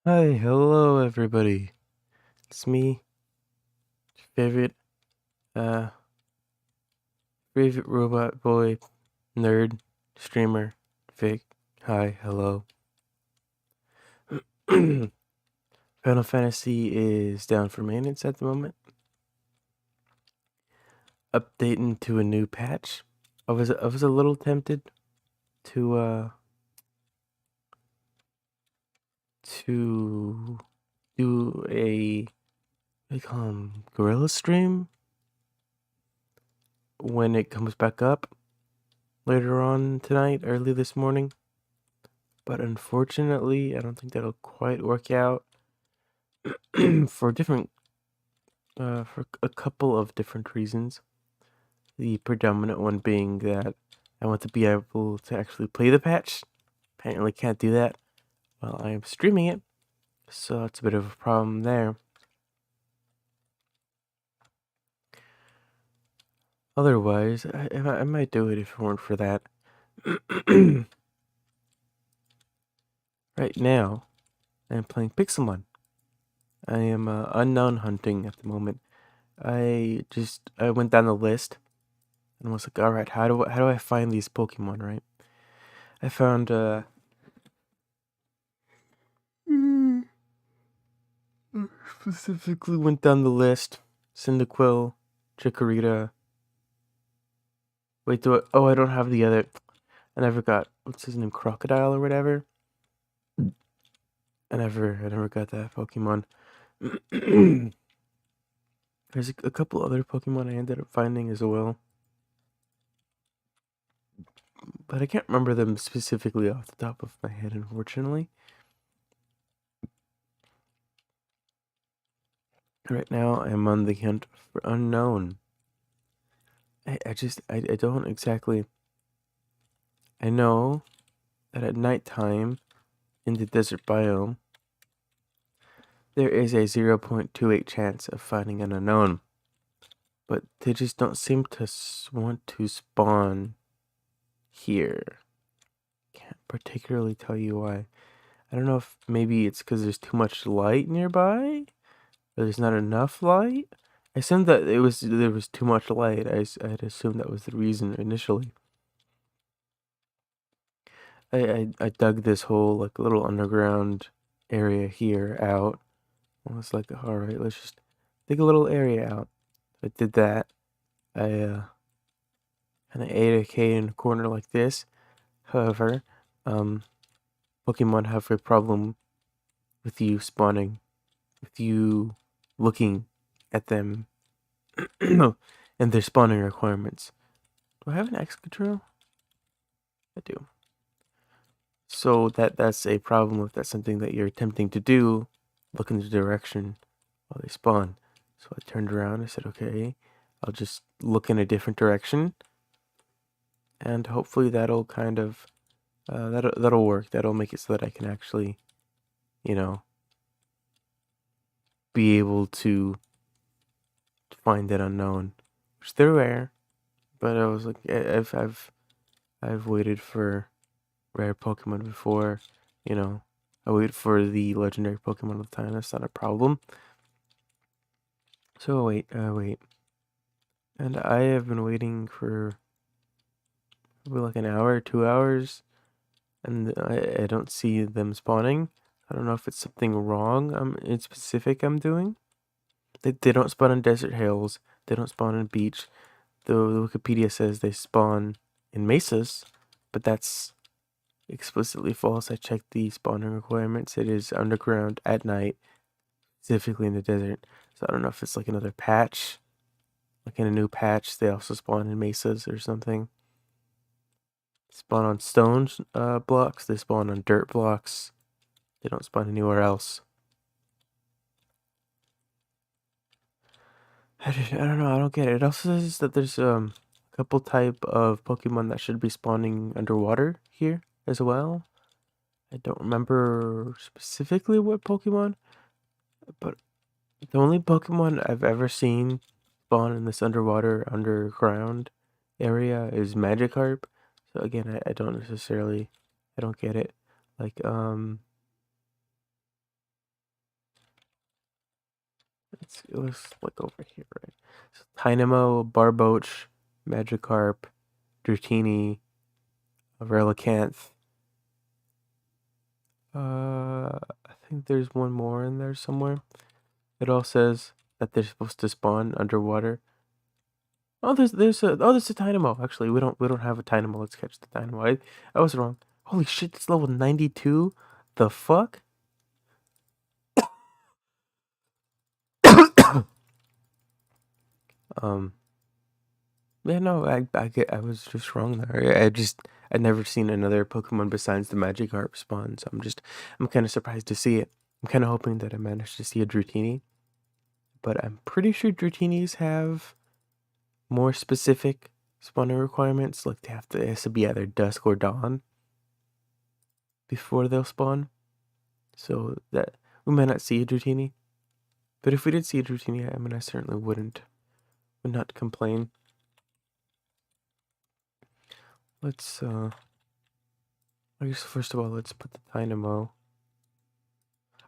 Hi, hello everybody. It's me, your uh, favorite robot boy, nerd, streamer, Vic. Hi, hello. Final Fantasy is down for maintenance at the moment. Updating to a new patch. I was a little tempted to to do a what do you call 'em, gorilla stream when it comes back up later on tonight, early this morning. But unfortunately, I don't think that'll quite work out for a couple of different reasons. The predominant one being that I want to be able to actually play the patch. Apparently, can't do that while I am streaming it, so it's a bit of a problem there. Otherwise, I might do it if it weren't for that. Right now, I'm playing Pixelmon. I am unknown hunting at the moment. I went down the list and was like, all right, how do I find these Pokemon, right? I found mm, specifically went down the list. Cyndaquil, Chikorita. Wait, I don't have the other. I never got what's his name, Crocodile or whatever. I never got that Pokemon. There's a couple other Pokemon I ended up finding as well, but I can't remember them specifically off the top of my head, unfortunately. Right now, I'm on the hunt for unknown. I don't exactly. I know that at nighttime in the desert biome, there is a 0.28 chance of finding an unknown, but they just don't seem to want to spawn here. Can't particularly tell you why. I don't know if maybe it's because there's too much light nearby, or there's not enough light. I assumed that there was too much light. I'd assumed that was the reason initially. I dug this whole like little underground area here out. I was like, all right, let's just dig a little area out. I did that. I kind of ate a K in a corner like this. However, um, Pokemon have a problem with you spawning, with you looking at them and their spawning requirements. Do I have an Excadrill? I do. So that's a problem if that's something that you're attempting to do. Look in the direction while they spawn. So I turned around. I said, okay, I'll just look in a different direction, and hopefully that'll kind of that'll work. That'll make it so that I can actually, you know, be able to find that unknown, which they're rare. But I was like, I've waited for rare Pokemon before, you know. I wait for the legendary Pokemon all the time. That's not a problem. So wait, and I have been waiting for probably like an hour, 2 hours, and I don't see them spawning. I don't know if it's something wrong in specific I'm doing. They don't spawn in desert hills. They don't spawn in beach. The Wikipedia says they spawn in mesas, but that's explicitly false. I checked the spawning requirements. It is underground at night, specifically in the desert. So I don't know if it's like another patch, like in a new patch, they also spawn in mesas or something. Spawn on stone blocks. They spawn on dirt blocks. They don't spawn anywhere else. I don't know. I don't get it. It also says that there's a couple type of Pokemon that should be spawning underwater here as well. I don't remember specifically what Pokemon, but the only Pokemon I've ever seen spawn in this underground area is Magikarp. So again, I don't necessarily, I don't get it. Like It was like over here, right? So, Dynamo, Barboach, Magikarp, Dratini, Relicanth. I think there's one more in there somewhere. It all says that they're supposed to spawn underwater. Oh, there's a Dynamo. Actually, we don't have a Dynamo. Let's catch the Dynamo. I was wrong. Holy shit! It's level 92. The fuck? um. Yeah, no, I was just wrong there. I'd never seen another Pokemon besides the Magikarp spawn, so I'm kind of surprised to see it. I'm kind of hoping that I managed to see a Dratini, but I'm pretty sure Dratinis have more specific spawning requirements. Like it has to be either dusk or dawn before they'll spawn. So that we might not see a Dratini, but if we did see a Dratini, I mean, I certainly would not complain. Let's I guess first of all, let's put the Dynamo.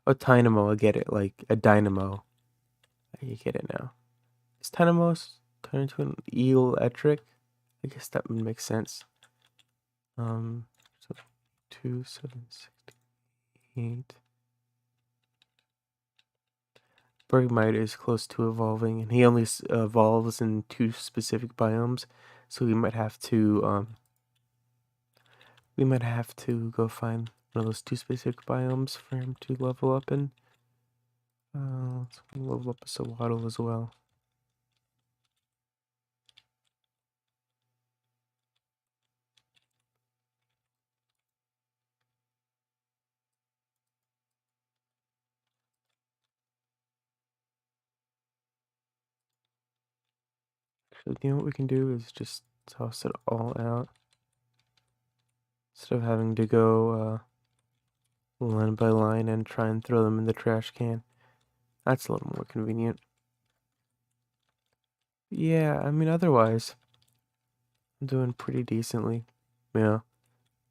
Oh, Dynamo, I get it. Like a dynamo. I get it now. Is Dynamos turn into an electric? I guess that would make sense. So 2768. Bergmite is close to evolving, and he only evolves in 2 specific biomes, so we might have to go find one of those 2 specific biomes for him to level up in. Let's level up a Sawaddle as well. So you know what we can do is just toss it all out instead of having to go line by line and try and throw them in the trash can. That's a little more convenient. Yeah, I mean, otherwise, I'm doing pretty decently. Yeah,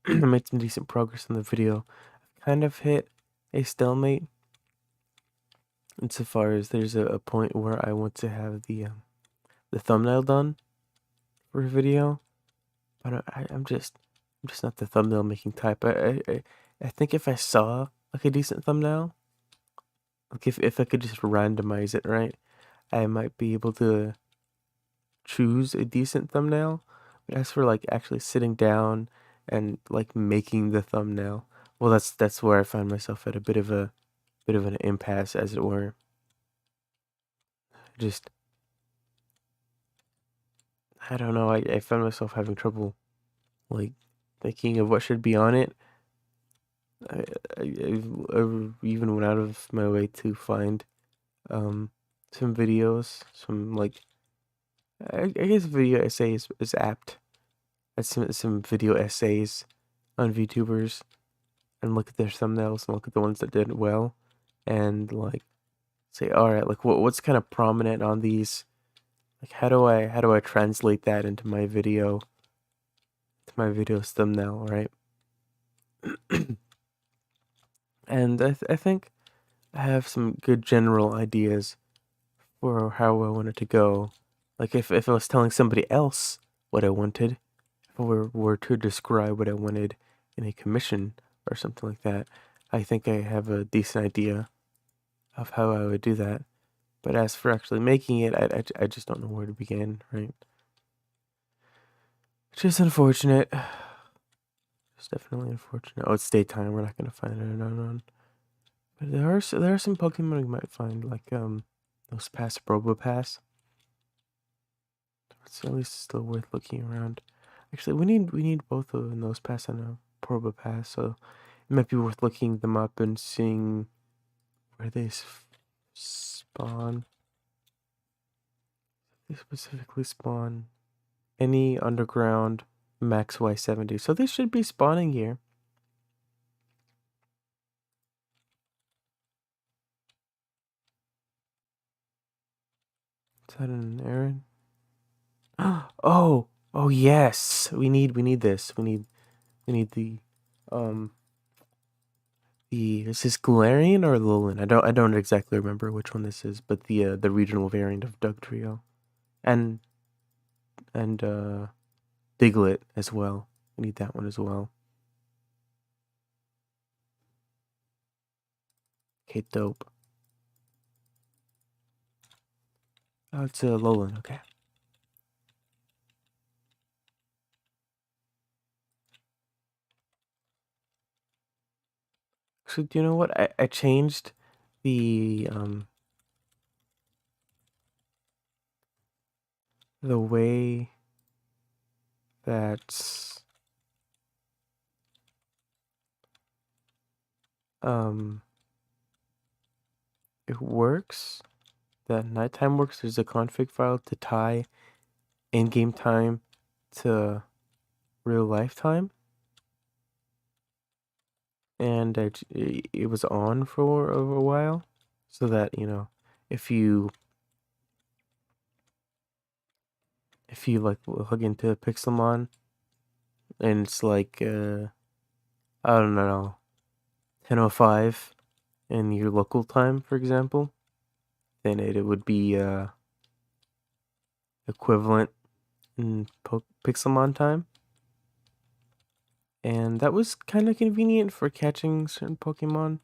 I made some decent progress in the video. I've kind of hit a stalemate insofar as there's a point where I want to have the thumbnail done for a video, but I'm just not the thumbnail making type. I think if I saw like a decent thumbnail, like if I could just randomize it right, I might be able to choose a decent thumbnail. But as for like actually sitting down and like making the thumbnail, well, that's where I find myself at a bit of an impasse, as it were. Just I don't know. I found myself having trouble like thinking of what should be on it. I, I even went out of my way to find um some videos, some like I guess video essays is apt. Some video essays on VTubers and look at their thumbnails and look at the ones that did well and like say, all right, like what's kind of prominent on these? Like how do I translate that into my video to my video's thumbnail, right? And I think I have some good general ideas for how I want it to go. Like if I was telling somebody else what I wanted, if I were to describe what I wanted in a commission or something like that, I think I have a decent idea of how I would do that. But as for actually making it, I just don't know where to begin, right? Which is unfortunate. It's definitely unfortunate. Oh, it's daytime. We're not gonna find it unknown. But there are some Pokemon we might find, like those past Probopass. It's at least still worth looking around. Actually, we need both of those pass and a Probopass, so it might be worth looking them up and seeing where they spawn. They specifically spawn any underground max Y70, so they should be spawning here. Is that an errand? Oh, oh yes. We need this. We need the um Is this Galarian or Alolan? I don't exactly remember which one this is, but the regional variant of Dugtrio. And and Diglett as well. We need that one as well. Okay, dope. Oh, it's a Alolan, okay. So do you know what? I changed the way that um it works. That nighttime works. There's a config file to tie in-game time to real life time, and it was on for a while, so that if you like log into Pixelmon and it's like I don't know 10:05 in your local time, for example, then it would be equivalent in Pixelmon time, and that was kind of convenient for catching certain Pokemon,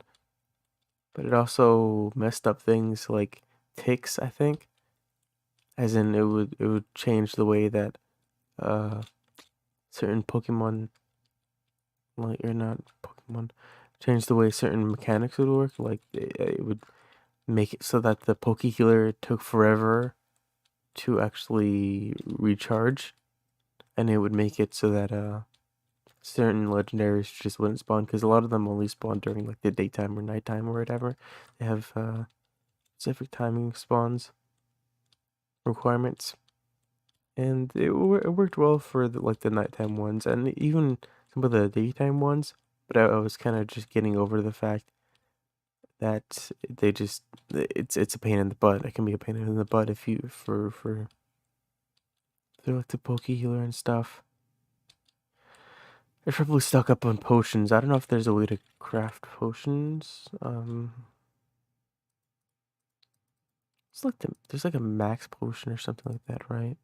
but it also messed up things like ticks, I think, as in it would change the way that uh certain Pokemon, like, or not Pokemon, change the way certain mechanics would work. Like it would make it so that the Poke Healer took forever to actually recharge, and it would make it so that certain legendaries just wouldn't spawn, because a lot of them only spawn during like the daytime or nighttime or whatever. They have specific timing spawns requirements, and it worked well for the nighttime ones and even some of the daytime ones. But I was kind of just getting over the fact that it's a pain in the butt. It can be a pain in the butt if you for they're like the Poke Healer and stuff. They're probably stuck up on potions. I don't know if there's a way to craft potions. It's like there's like a max potion or something like that, right?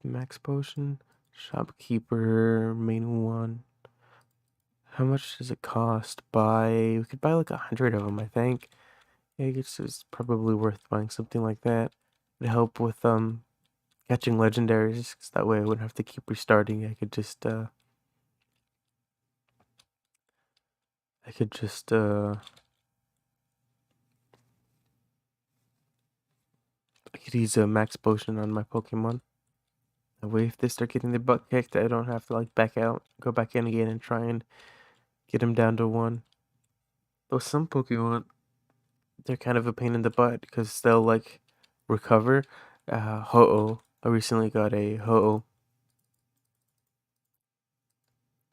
The max potion, shopkeeper, main one. How much does it cost? We could buy like 100 of them, I think. Yeah, I guess it's probably worth buying something like that. It'd help with catching legendaries, 'cause that way I wouldn't have to keep restarting. I could use a max potion on my Pokemon. That way, if they start getting their butt kicked, I don't have to like back out, go back in again, and try and get them down to one. Though some Pokemon, they're kind of a pain in the butt because they'll like recover. Ho-Oh. I recently got a Ho-Oh,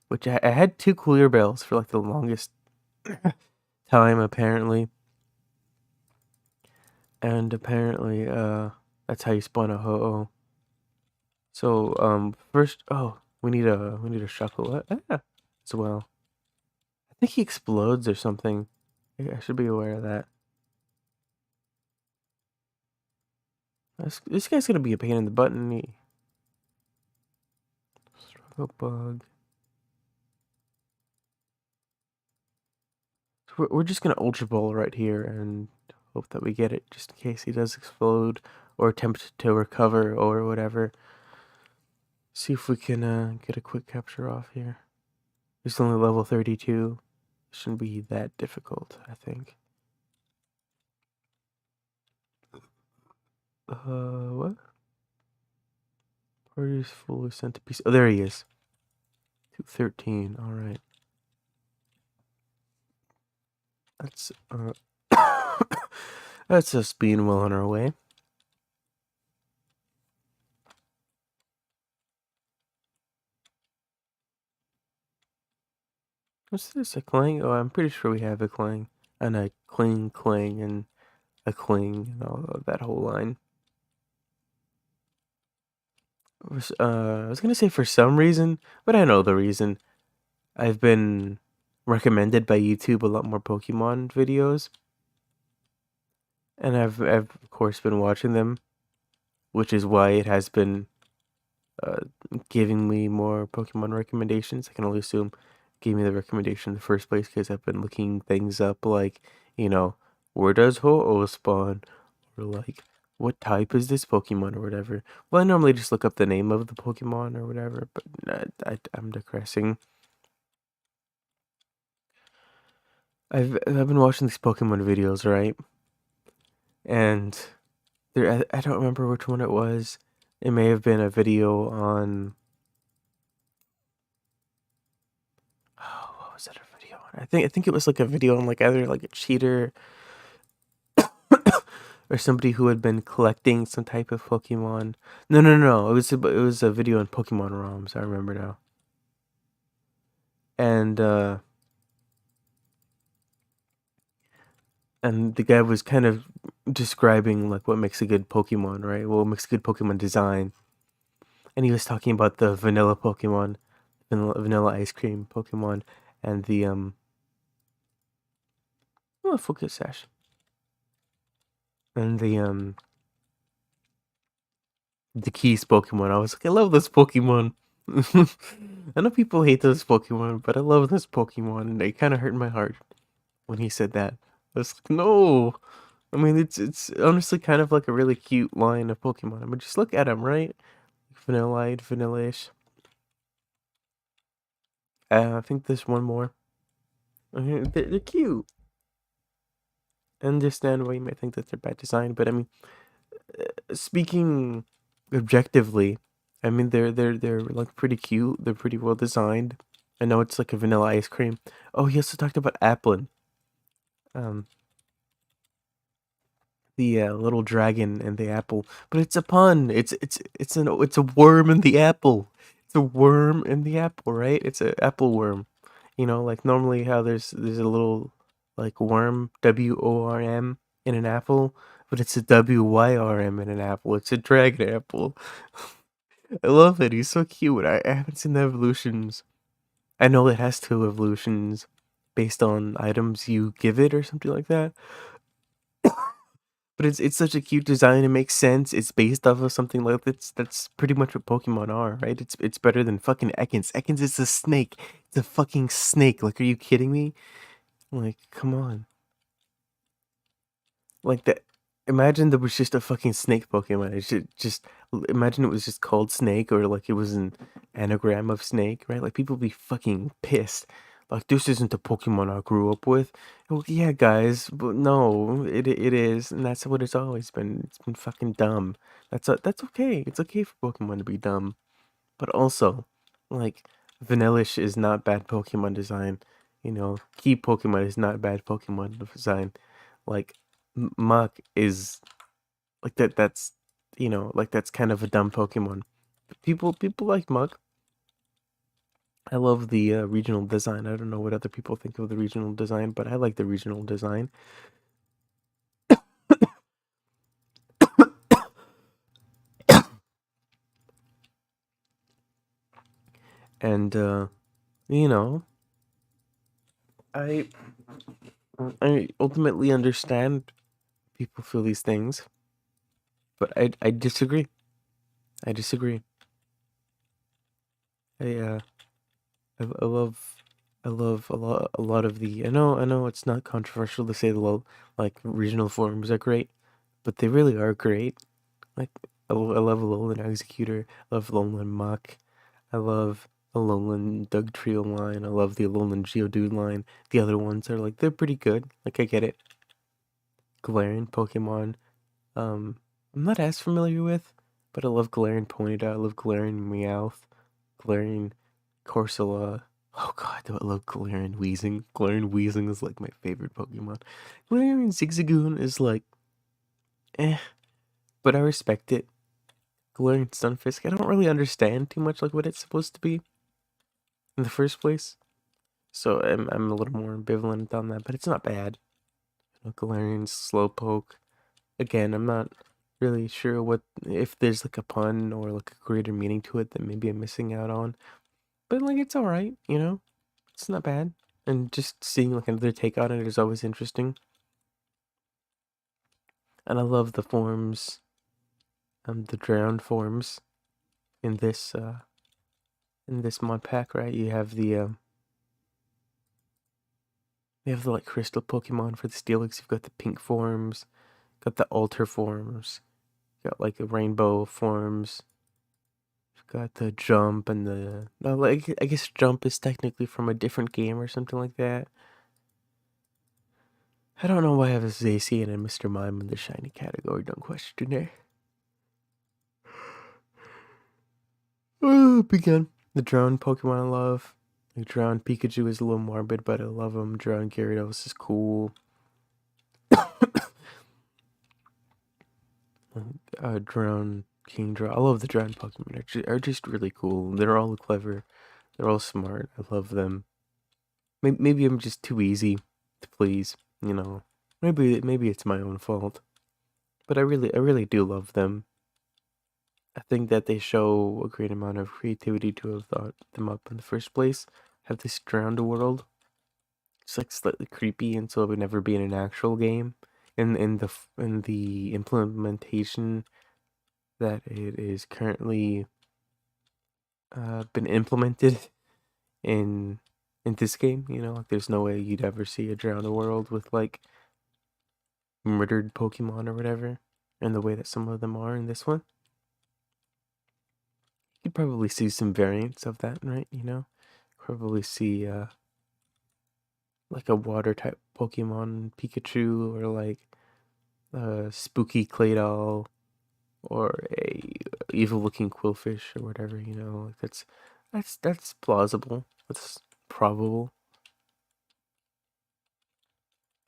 which I had two clear bells for like the longest time, apparently. And apparently, that's how you spawn a Ho-Oh. So, first, we need a Chocolate as well. I think he explodes or something. I should be aware of that. This guy's gonna be a pain in the butt, isn't he? Struggle bug. So we're just gonna Ultra Ball right here and hope that we get it, just in case he does explode or attempt to recover or whatever. See if we can get a quick capture off here. He's only level 32. Shouldn't be that difficult, I think. What? Party's fully sent to piece. Oh, there he is. 213. All right. That's that's us being well on our way. What's this? A clang? Oh, I'm pretty sure we have a clang and a cling and a cling and all of that whole line. I was gonna say for some reason, but I know the reason. I've been recommended by YouTube a lot more Pokemon videos, and I've of course been watching them, which is why it has been uh, giving me more Pokemon recommendations. I can only assume gave me the recommendation in the first place because I've been looking things up like, you know, where does Ho-Oh spawn? Or like, what type is this Pokemon or whatever. Well, I normally just look up the name of the Pokemon or whatever, but I'm digressing. I've been watching these Pokemon videos, right? And I don't remember which one it was. It may have been a video on oh, what was that a video on? I think it was like a video on like either like a cheater or somebody who had been collecting some type of Pokemon. No. It was a video on Pokemon ROMs. I remember now. And and the guy was kind of describing like what makes a good Pokemon, right? What makes a good Pokemon design. And he was talking about the vanilla Pokemon, vanilla ice cream Pokemon, and the oh, focus sash, and the keys Pokemon. I was like, I love this Pokemon. I know people hate those Pokemon, but I love this Pokemon, and it kind of hurt my heart when he said that. I was like, no. I mean, it's honestly kind of like a really cute line of Pokemon. I mean, just look at them, right? Vanillite, Vanillish. I think there's one more. I mean, they're cute. I understand why you might think that they're bad design, but I mean, speaking objectively, I mean they're like pretty cute. They're pretty well designed. I know it's like a vanilla ice cream. Oh, he also talked about Applin, um, the little dragon and the apple. But it's a pun. It's a worm in the apple. It's a worm in the apple, right? It's an apple worm. You know, like normally how there's a little like worm WORM in an apple, but it's a WYRM in an apple. It's a dragon apple. I love it. He's so cute. I haven't seen the evolutions. I know it has two evolutions based on items you give it or something like that. But it's such a cute design. It makes sense. It's based off of something like that's pretty much what Pokemon are, right? It's better than fucking Ekans. Ekans is a snake. It's a fucking snake. Like, are you kidding me? Like, come on. Like that. Imagine there was just a fucking snake Pokemon. It should just imagine it was just called Snake or like it was an anagram of snake, right? Like people be fucking pissed. Like this isn't the Pokemon I grew up with. Well, yeah, guys, but no, it is, and that's what it's always been. It's been fucking dumb. That's okay. It's okay for Pokemon to be dumb, but also, like, Vanillish is not bad Pokemon design. You know, Key Pokemon is not bad Pokemon design. Like, Muk is like that. That's like that's kind of a dumb Pokemon. People like Muk. I love the regional design. I don't know what other people think of the regional design, but I like the regional design. And you know, I I ultimately understand people feel these things, but I disagree. I disagree. I I love a lot of the I know it's not controversial to say the like regional forms are great, but they really are great. Like I love Alolan Executor, I love Alolan Mach, I love Alolan Dugtrio line, I love the Alolan Geodude line. The other ones are like they're pretty good. Like I get it. Galarian Pokemon, I'm not as familiar with, but I love Galarian Ponyta, I love Galarian Meowth, Galarian Corsola. Oh god, do I love Galarian Weezing. Galarian Weezing is like my favorite Pokemon. Galarian Zigzagoon is like, eh, but I respect it. Galarian Stunfisk, I don't really understand too much like what it's supposed to be in the first place. So I'm a little more ambivalent on that, but it's not bad. Galarian Slowpoke. Again, I'm not really sure what if there's like a pun or like a greater meaning to it that maybe I'm missing out on. But like it's all right, you know. It's not bad. And just seeing like another take on it is always interesting. And I love the forms, the drowned forms in this mod pack, right? You have the like crystal Pokemon for the Steelix. You've got the pink forms, got the altar forms, got like the rainbow forms. You've got the jump and the no, like I guess jump is technically from a different game or something like that. I don't know why I have a Zacian and Mr. Mime in the shiny category. Don't question it. Oh, begun. The drone Pokemon I love. The drone Pikachu is a little morbid, but I love him. Drone Gyarados is cool. Drone Kingdra. I love the drone Pokemon. Are just really cool. They're all clever. They're all smart. I love them. Maybe I'm just too easy to please. You know. Maybe it's my own fault. But I really do love them. I think that they show a great amount of creativity to have thought them up in the first place. Have this drowned world. It's like slightly creepy, and so it would never be in an actual game. In the implementation that it is currently been implemented in this game, you know, like there's no way you'd ever see a drowned world with like murdered Pokemon or whatever, in the way that some of them are in this one. You'd probably see some variants of that, right? You know, probably see like a water type Pokemon Pikachu or like a spooky Claydol or a evil looking Quillfish or whatever, you know, like that's plausible. That's probable.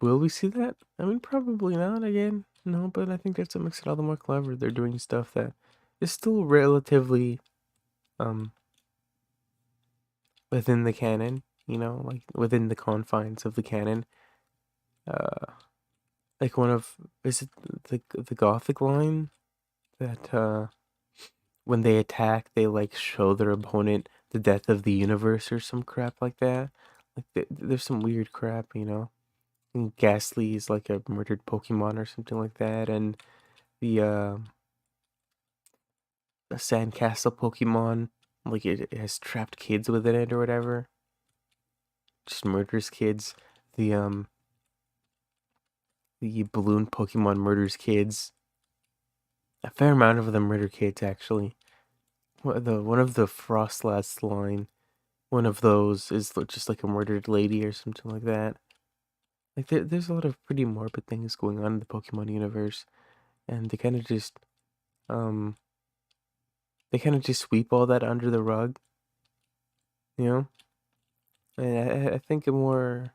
Will we see that? I mean, probably not again. No, but I think that's what makes it all the more clever. They're doing stuff that is still relatively um within the canon, you know, like within the confines of the canon. Uh, like one of is it the Gothic line that when they attack, they like show their opponent the death of the universe or some crap like that. Like there's some weird crap, you know. And Ghastly is like a murdered Pokemon or something like that, and the Sandcastle Pokemon, like it has trapped kids within it or whatever, just murders kids. The um the balloon Pokemon murders kids. A fair amount of them murder kids actually. One of the Frostlass line, one of those is just like a murdered lady or something like that. Like there's a lot of pretty morbid things going on in the Pokemon universe, and um they kind of just sweep all that under the rug, you know. And I think a more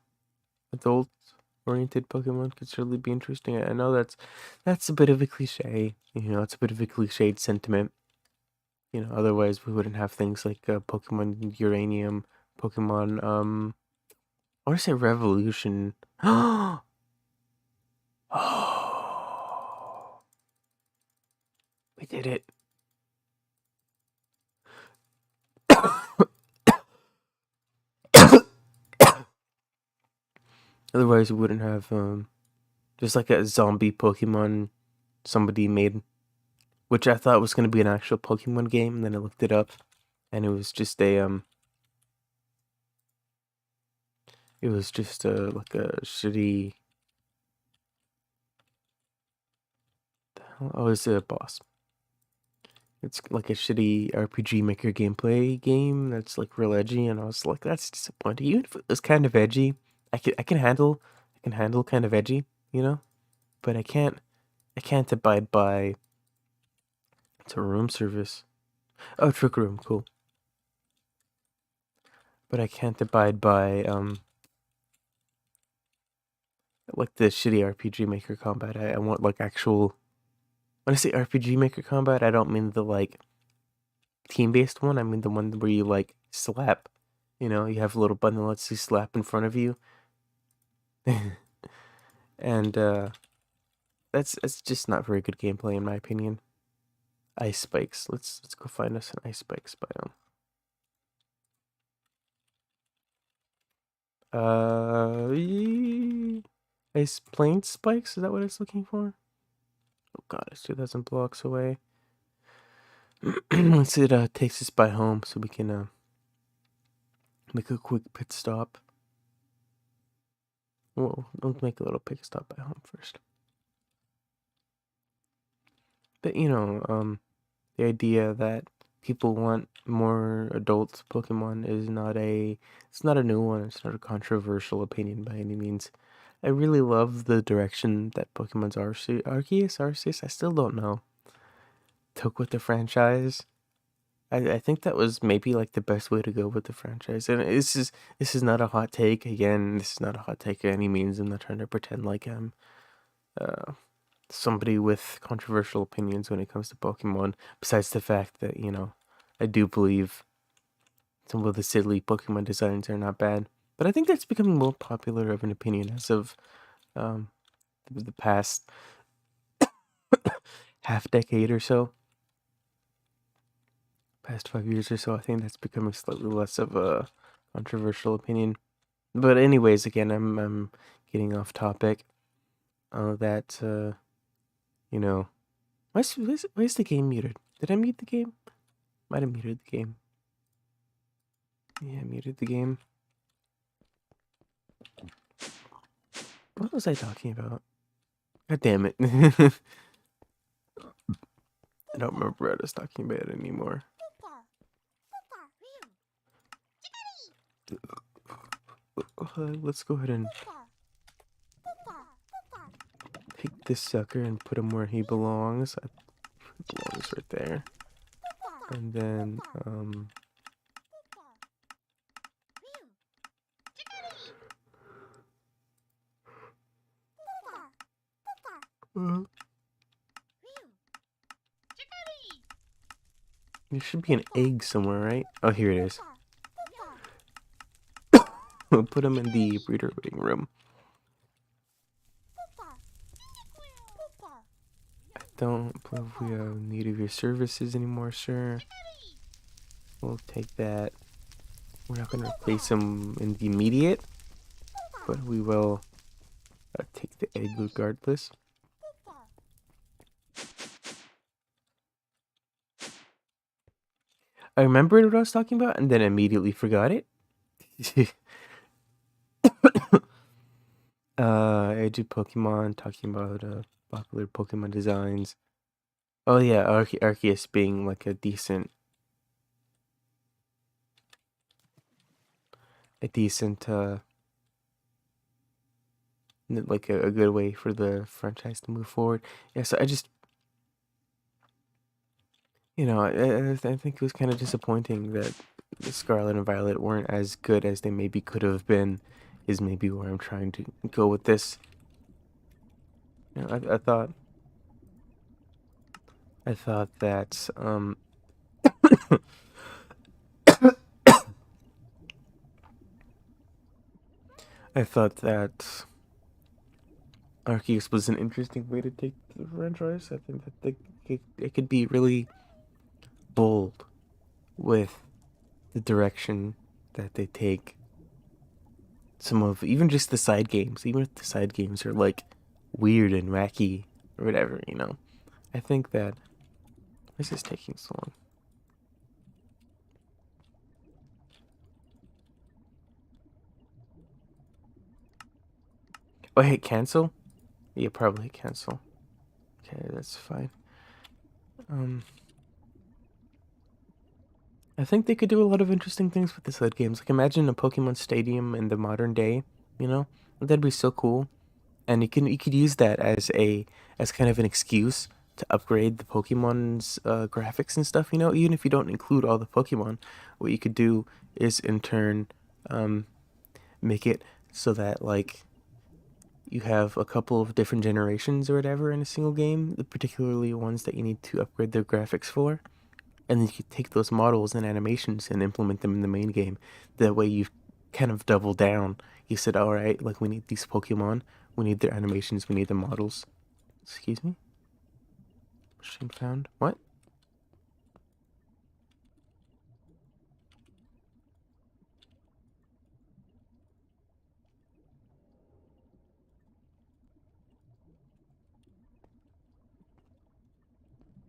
adult oriented Pokemon could certainly be interesting. I know that's a bit of a cliche, you know, it's a bit of a cliched sentiment. You know, otherwise we wouldn't have things like Pokemon Uranium, Pokemon I want to say Revolution. Oh, we did it. Otherwise, we wouldn't have just like a zombie Pokemon somebody made, which I thought was gonna be an actual Pokemon game. And then I looked it up, and it was just like a shitty. Oh, it's a boss. It's like a shitty RPG Maker gameplay game that's like real edgy, and I was like, that's disappointing. Even if it was kind of edgy, I can handle kind of edgy, you know. But I can't abide by. It's a room service. Oh, Trick Room, cool. But I can't abide by like the shitty RPG Maker combat. I want like actual. When I say RPG Maker combat, I don't mean the like team based one. I mean the one where you like slap. You know, you have a little button that lets you slap in front of you. And that's just not very good gameplay in my opinion. Ice spikes. Let's go find us an ice spikes biome. Ice plain spikes. Is that what it's looking for? Oh god, it's 2,000 blocks away. Once it takes us by home, so we can make a quick pit stop. Well, let's make a little pit stop by home first. But the idea that people want more adult Pokemon is it's not a new one. It's not a controversial opinion by any means. I really love the direction that Pokemon's Arceus, I still don't know, took with the franchise. I think that was maybe like the best way to go with the franchise. And this is not a hot take. Again, this is not a hot take by any means. I'm not trying to pretend like I'm uh somebody with controversial opinions when it comes to Pokemon, besides the fact that, I do believe some of the silly Pokemon designs are not bad. But I think that's becoming more popular of an opinion as of um, the past half decade or so. Past 5 years or so, I think that's becoming slightly less of a controversial opinion. But anyways, again, I'm getting off topic. That you know, why's the game muted? Did I mute the game? Might have muted the game. Yeah, muted the game. What was I talking about? God damn it. I don't remember what I was talking about anymore. Let's go ahead and take this sucker and put him where he belongs. He belongs right there. And then, there should be an egg somewhere, right? Oh, here it is. We'll put him in the breeder waiting room. I don't believe we have need of your services anymore, sir. We'll take that. We're not going to replace him in the immediate, but we will take the egg regardless. I remembered what I was talking about and then immediately forgot it. I do Pokemon, talking about popular Pokemon designs. Oh yeah, Arceus being like a decent like a good way for the franchise to move forward. Yeah, so I just, I think it was kind of disappointing that Scarlet and Violet weren't as good as they maybe could have been, is maybe where I'm trying to go with this. I thought that I thought that Arceus was an interesting way to take the franchise. I think that it could be really bold with the direction that they take some of even just the side games, even if the side games are like weird and wacky or whatever, I think that this is taking so long. Oh, hit cancel? Yeah, probably hit cancel. Okay, that's fine. I think they could do a lot of interesting things with the side games. Like imagine a Pokemon Stadium in the modern day, you know? That'd be so cool. And you could use that as kind of an excuse to upgrade the Pokemon's graphics and stuff, even if you don't include all the Pokemon. What you could do is in turn make it so that like you have a couple of different generations or whatever in a single game, particularly ones that you need to upgrade their graphics for. And then you could take those models and animations and implement them in the main game. That way you've kind of doubled down. You said, all right, like we need these Pokemon, we need their animations, we need the models. Excuse me? Machine found. What?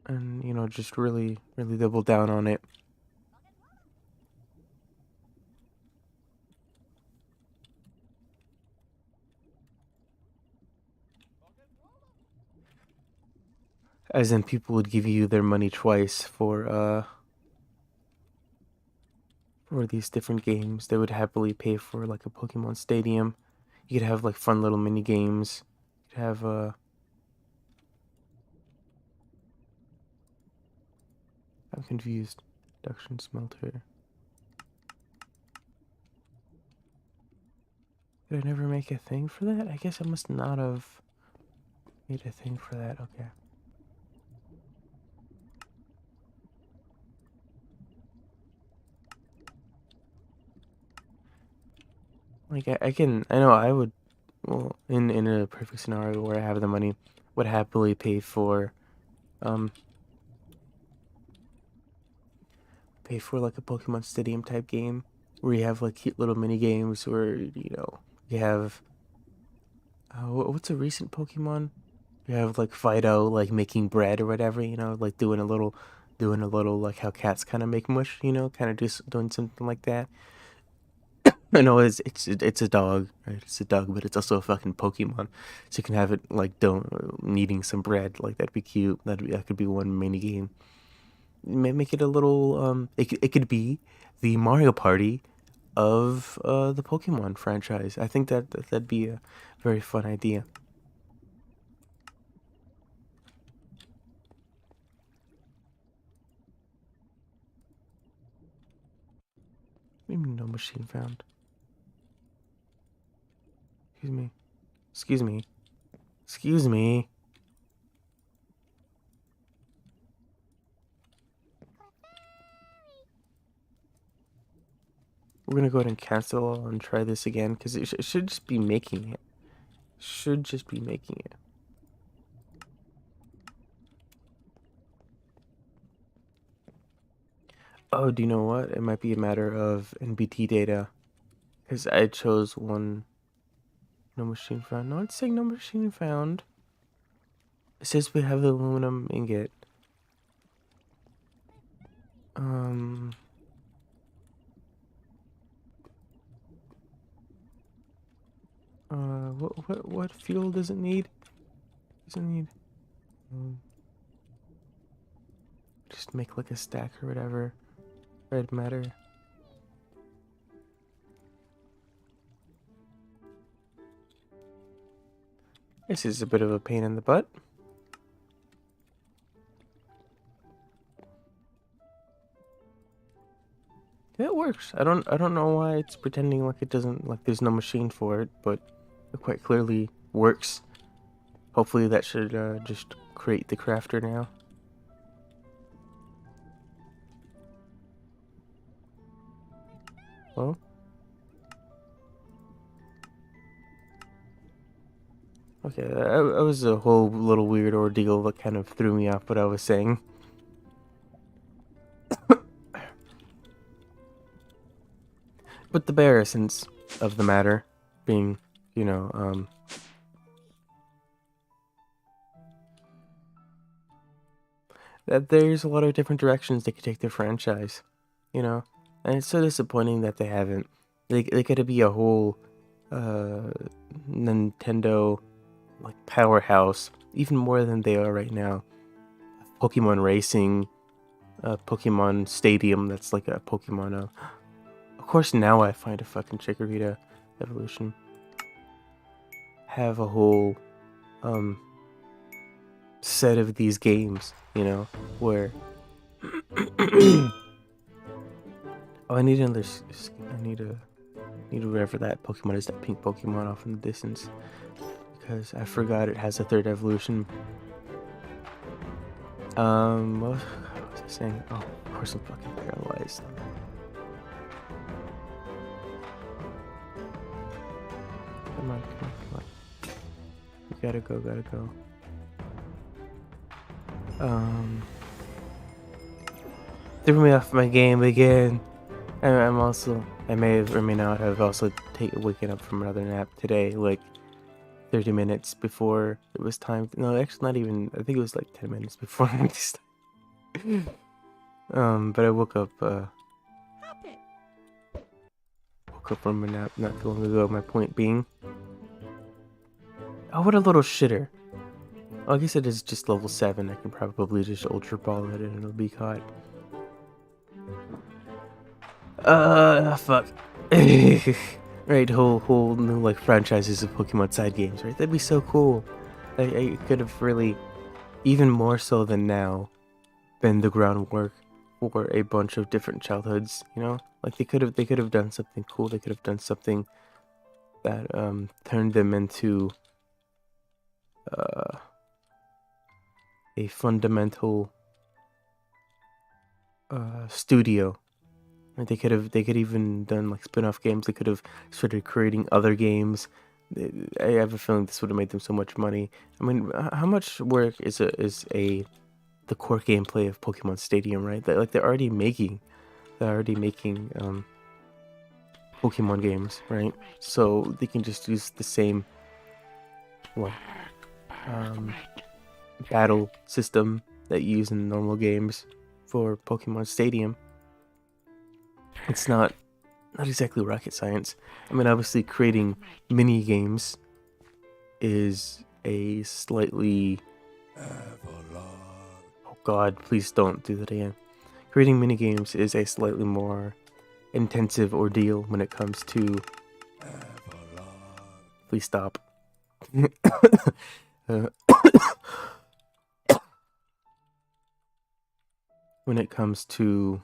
And, you know, just really, really double down on it. As in, people would give you their money twice for these different games. They would happily pay for like a Pokemon Stadium. You could have like fun little mini games. You could have I'm confused. Production smelter. Did I never make a thing for that? I guess I must not have made a thing for that. Okay. Like I know I would, well, in a perfect scenario where I have the money, would happily um pay for like a Pokemon Stadium type game where you have like cute little mini games where you have what's a recent Pokemon? You have like Fido like making bread or whatever, like doing a little like how cats kind of make mush, kind of just doing something like that. I know it's a dog, right? It's a dog, but it's also a fucking Pokemon. So you can have it like don't needing some bread, like that'd be cute. That could be one mini game. Make it a little it could be the Mario Party of the Pokemon franchise. I think that'd be a very fun idea. Maybe no machine found. Excuse me. Excuse me. Excuse me. We're gonna go ahead and cancel and try this again because it should just be making it. Should just be making it. Oh, do you know what? It might be a matter of NBT data because I chose one. No machine found. No, it's saying no machine found. It says we have the aluminum ingot. Um. What fuel does it need? Does it need? Um, just make like a stack or whatever. Red matter. This is a bit of a pain in the butt. It works. I don't know why it's pretending like it doesn't, like there's no machine for it, but it quite clearly works. Hopefully that should just create the crafter now. Well, okay, that was a whole little weird ordeal that kind of threw me off what I was saying. But the bare essence of the matter being, you know, that there's a lot of different directions they could take their franchise, you know? And it's so disappointing that they haven't. They could be a whole uh, Nintendo like powerhouse, even more than they are right now. Pokemon Racing, Pokemon Stadium. That's like a Pokemon. Of course, now I find a fucking Chikorita evolution. Have a whole um set of these games, where oh, I need another. I need whatever that Pokemon is. That pink Pokemon off in the distance, because I forgot it has a third evolution. What was I saying? Oh, of course I'm fucking paralyzed. Come on. We gotta go. Threw me off my game again. I may have or may not have also waken up from another nap today, like 30 minutes before it was time. No, actually, not even. I think it was like 10 minutes before I went to sleep. But I woke up from a nap not too long ago. My point being, oh, what a little shitter. Oh, I guess it is just level 7. I can probably just ultra ball it and it'll be caught. Fuck. Right, whole new like franchises of Pokemon side games, right? That'd be so cool. I could have really, even more so than now, been the groundwork for a bunch of different childhoods. You know, like they could have done something cool. They could have done something that turned them into uh a fundamental studio. Right? They could even done like spin-off games. They could have started creating other games. I have a feeling this would have made them so much money. I mean, how much work is the core gameplay of Pokemon Stadium, right? They're already making Pokemon games, right? So they can just use the same well um, battle system that you use in normal games for Pokemon Stadium. It's not exactly rocket science. I mean, obviously, creating mini games is a slightly. Oh God, please don't do that again. Creating mini games is a slightly more intensive ordeal when it comes to. Please stop. uh, when it comes to.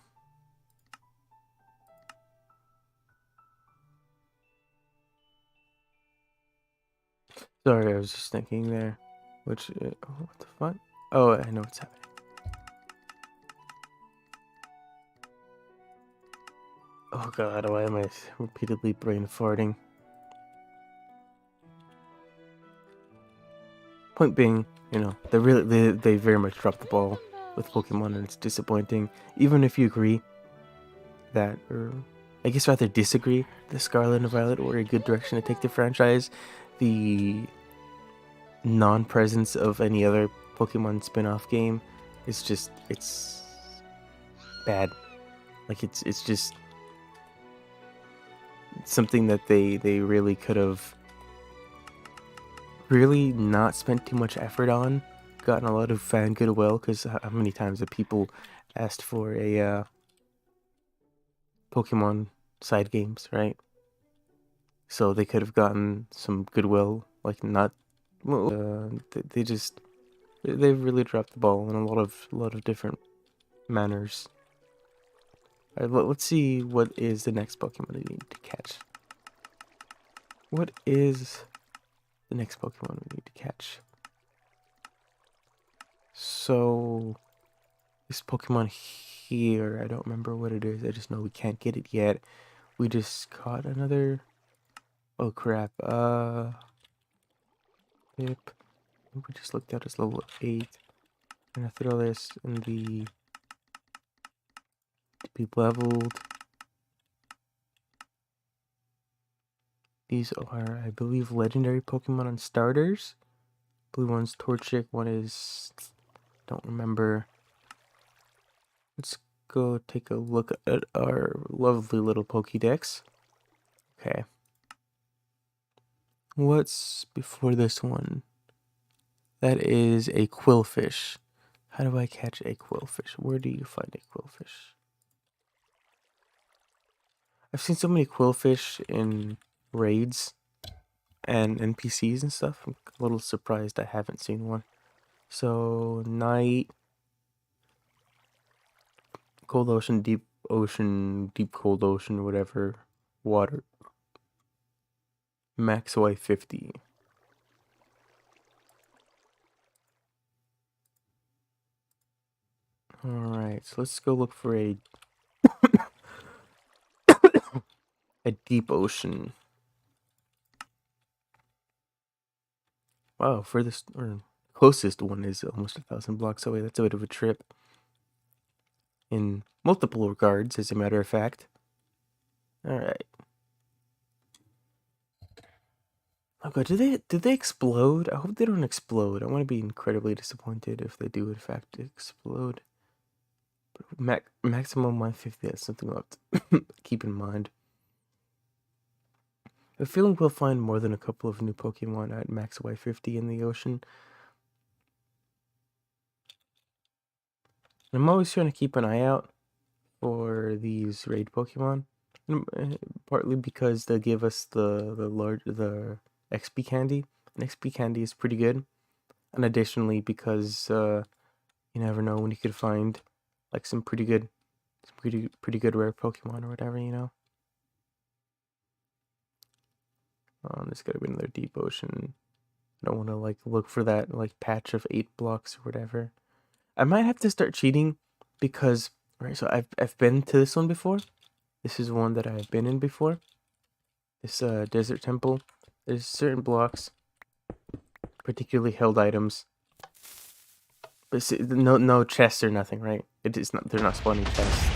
Sorry, I was just thinking there. Which. What the fuck? Oh, I know what's happening. Oh God, why am I repeatedly brain farting? Point being, you know, they very much dropped the ball with Pokemon, and it's disappointing. Even if you agree that, or I guess rather disagree, the Scarlet and Violet were a good direction to take the franchise. The non-presence of any other Pokemon spin-off game is just it's bad. Like it's just something that they really could have really not spent too much effort on, gotten a lot of fan goodwill, because how many times have people asked for a Pokemon side games, right? So they could have gotten some goodwill, like not. Well, they just they've really dropped the ball in a lot of different manners. All right, let's see what is the next Pokemon we need to catch. What is the next Pokemon we need to catch? So this Pokemon here, I don't remember what it is. I just know we can't get it yet. We just caught another. Oh crap. Yep. We just looked at as level 8. I'm gonna throw this in the to be leveled. These are, I believe, legendary Pokemon on starters. Blue one's Torchic, one is don't remember. Let's go take a look at our lovely little Pokédex. Okay. What's before this one? That is a Quillfish. How do I catch a Quillfish? Where do you find a Quillfish? I've seen so many Quillfish in raids and NPCs and stuff. I'm a little surprised I haven't seen one. So, night, cold ocean, deep cold ocean, whatever, water. Max Y 50. Alright, so let's go look for a deep ocean. Wow, furthest or closest one is almost 1,000 blocks away. That's a bit of a trip. In multiple regards, as a matter of fact. Alright. Oh god, did they explode? I hope they don't explode. I want to be incredibly disappointed if they do in fact explode. Maximum 150, that's something we'll have to keep in mind. I have a feeling we'll find more than a couple of new Pokemon at max Y50 in the ocean. I'm always trying to keep an eye out for these raid Pokemon, partly because they give us the XP candy, and XP candy is pretty good, and additionally because you never know when you could find like some pretty good rare Pokemon or whatever, you know. There's gotta be another deep ocean. I don't want to like look for that like patch of 8 blocks or whatever. I might have to start cheating because so I've been to this one before. This is one that I've been in before. This desert temple. There's certain blocks, particularly held items. But see, no chests or nothing, right? It is not. They're not spawning chests.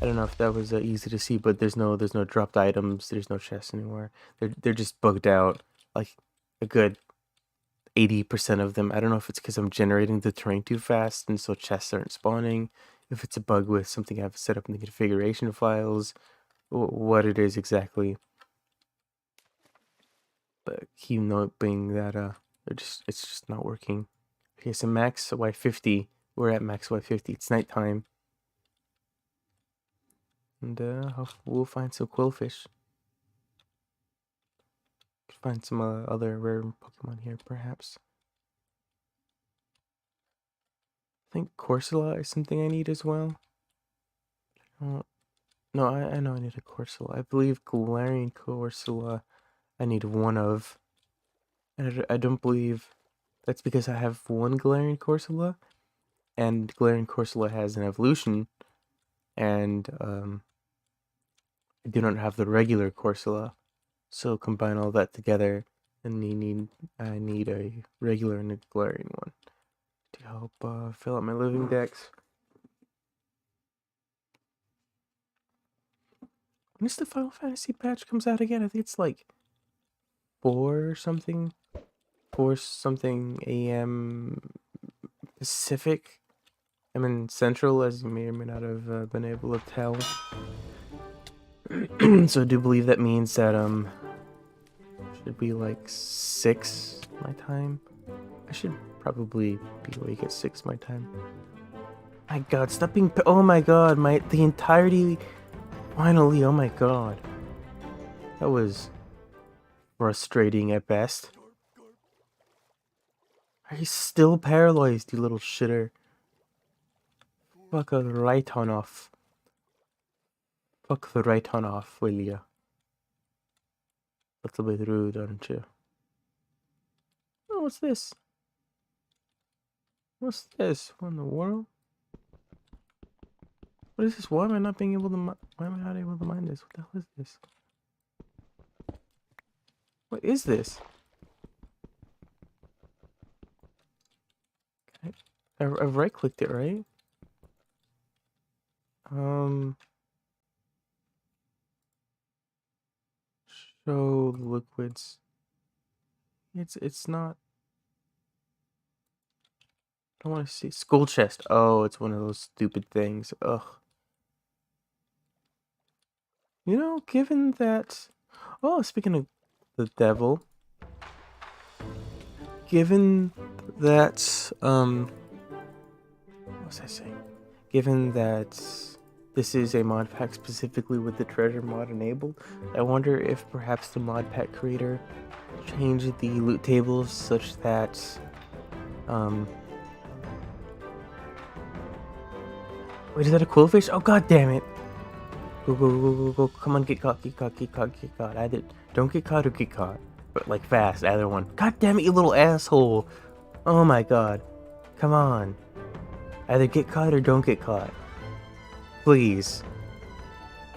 I don't know if that was easy to see, but there's no dropped items. There's no chests anywhere. They're just bugged out, like a good 80% of them. I don't know if it's because I'm generating the terrain too fast and so chests aren't spawning. If it's a bug with something I've set up in the configuration files, what it is exactly. But keep noting that it's just not working. Okay, so max Y50. We're at max Y50. It's nighttime. And we'll find some quillfish. Find some other rare Pokemon here, perhaps. I think Corsola is something I need as well. No, I know I need a Corsola. I believe Galarian Corsola I need one of. And I don't believe that's because I have one Galarian Corsola, and Galarian Corsola has an evolution, and I do not have the regular Corsola. So combine all that together, and I need a regular and a Galarian one to help fill out my living decks. When is the Final Fantasy patch comes out again? I think it's like 4 or something. 4 something a.m. Pacific. I'm in Central, as you may or may not have been able to tell. So I do believe that means that should be like 6 my time. I should probably be awake at 6 my time. My god, stop being oh my god, the entirety finally, oh my god. That was frustrating at best. Are you still paralyzed, you little shitter? Fuck the right on off. Fuck the right on off, will ya? That's a bit rude, aren't you? Oh, what's this? What's this? What in the world? What is this? Why am I not able to mine this? What the hell is this? What is this? I've right-clicked it, right? Show liquids. It's not. I don't want to see skull chest. Oh, it's one of those stupid things. Ugh. You know, given that. Oh, speaking of the devil. Given that what was I saying? Given that this is a mod pack specifically with the treasure mod enabled, I wonder if perhaps the mod pack creator changed the loot tables such that wait, is that a quillfish? Oh god damn it. Go. Come on, get caught. Either don't get caught or get caught. But like fast, either one. God damn it, you little asshole. Oh my god. Come on. Either get caught or don't get caught. Please.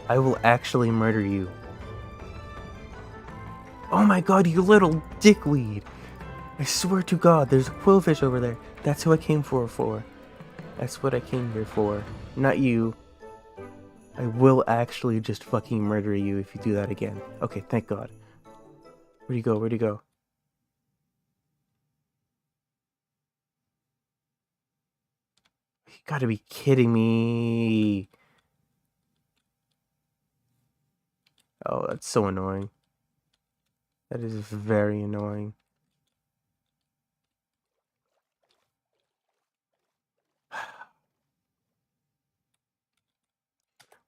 I will actually murder you. Oh my god, you little dickweed. I swear to God, there's a quillfish over there. That's who I came for. That's what I came here for. Not you. I will actually just fucking murder you if you do that again. Okay, thank God. Where'd he go? Where'd he go? You gotta be kidding me. Oh, that's so annoying. That is very annoying.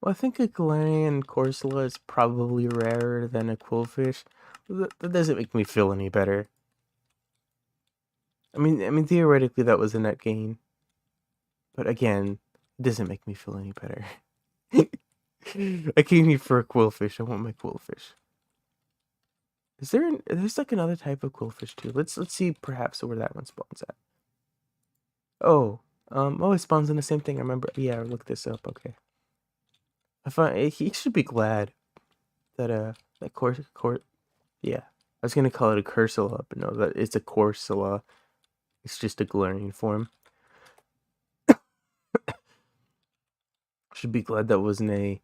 Well, I think a Galarian Corsola is probably rarer than a Quillfish. That doesn't make me feel any better. I mean, theoretically that was a net gain, but again, it doesn't make me feel any better. I came here for a Quillfish. I want my Quillfish. Is there? There's like another type of Quillfish too. Let's see perhaps where that one spawns at. Oh, oh, it spawns in the same thing. I remember. Yeah, look this up. Okay. I find he should be glad that that course. Yeah, I was gonna call it a Cursula, but no, that it's a Corsola. It's just a Galarian form. Should be glad that wasn't a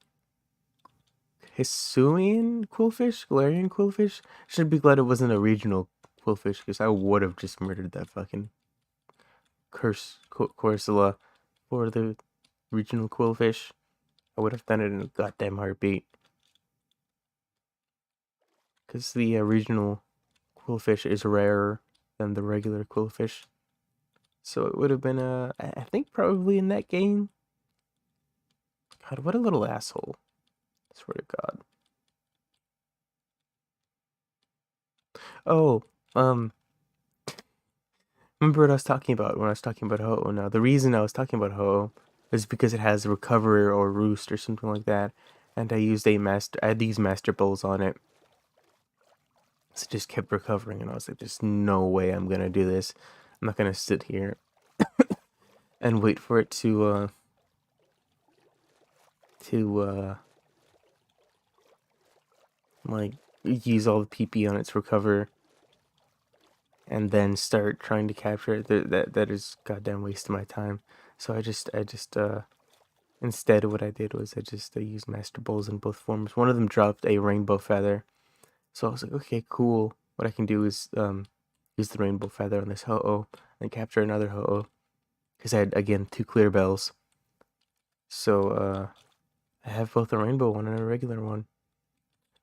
Hisuian Quillfish, Galarian Quillfish. Should be glad it wasn't a regional Quillfish, because I would have just murdered that fucking Corsola for the regional Quillfish. I would have done it in a goddamn heartbeat. Because the regional Quillfish is rarer than the regular Quillfish. So it would have been I think probably in that game. God, what a little asshole. I swear to God. Oh, remember what I was talking about when I was talking about Ho-Oh now? The reason I was talking about Ho-Oh is because it has Recover or Roost or something like that. And I had these Master Bowls on it. So it just kept recovering, and I was like, there's no way I'm gonna do this. I'm not gonna sit here and wait for it to like use all the PP on its recover and then start trying to capture it. That is goddamn waste of my time. So I just instead what I did was I used Master Bowls in both forms. One of them dropped a rainbow feather. So I was like, okay, cool. What I can do is use the rainbow feather on this Ho-Oh and capture another Ho-Oh. Because I had again 2 clear bells. So I have both a rainbow one and a regular one.